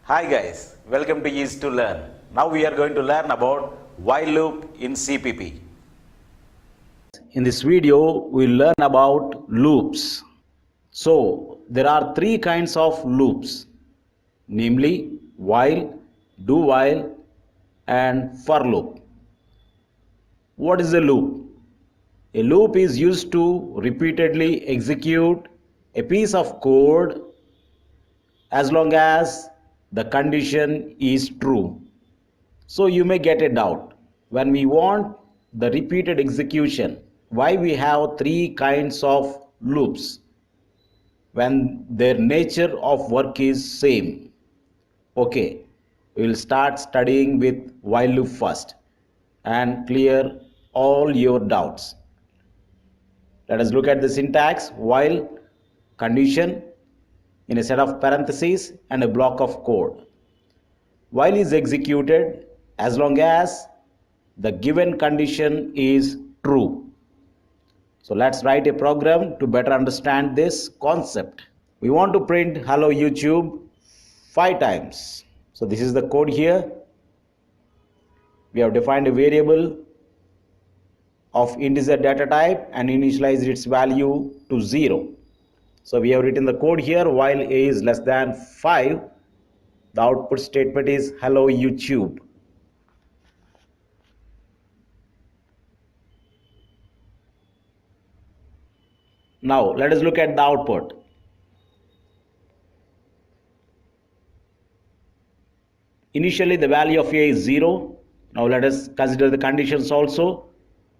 Hi guys, welcome to Easy to Learn. Now we are going to learn about while loop in CPP. In this video, we'll learn about loops. So there are three kinds of loops, namely while, do while, and for loop. What is a loop? A loop is used to repeatedly execute a piece of code as long as the condition is true. So you may get a doubt when we want the repeated execution, why we have three kinds of loops when their nature of work is same. Okay, we will start studying with while loop first and clear all your doubts. Let us look at the syntax. While condition in a set of parentheses and a block of code. While is executed as long as the given condition is true. So let's write a program to better understand this concept. We want to print hello YouTube 5 times. So this is the code here. We have defined a variable of integer data type and initialized its value to 0. So we have written the code here. While a is less than 5, the output statement is hello YouTube. Now let us look at the output. Initially the value of a is 0. Now let us consider the conditions also.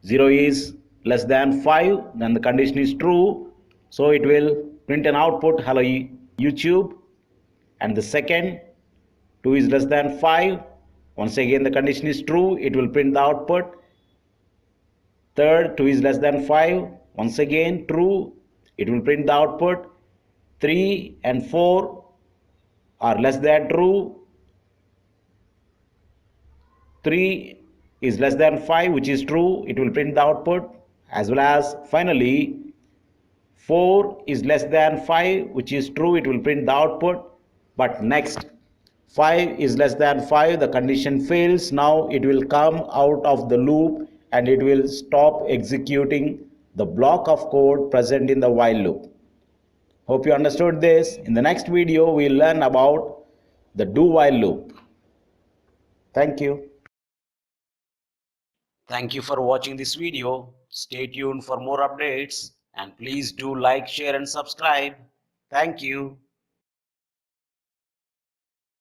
0 is less than 5, then the condition is true, so it will print an output hello YouTube. And the second, 2 is less than 5, once again the condition is true, it will print the output. Third, 2 is less than 5, once again true, it will print the output. 3 and 4 are less than true. 3 is less than 5, which is true, it will print the output. As well as finally 4 is less than 5, which is true, it will print the output. But next 5 is less than 5, the condition fails. Now it will come out of the loop and it will stop executing the block of code present in the while loop. Hope you understood this. In the next video we'll learn about the do while loop. Thank you. Thank you for watching this video. Stay tuned for more updates and please do like, share and subscribe. Thank you.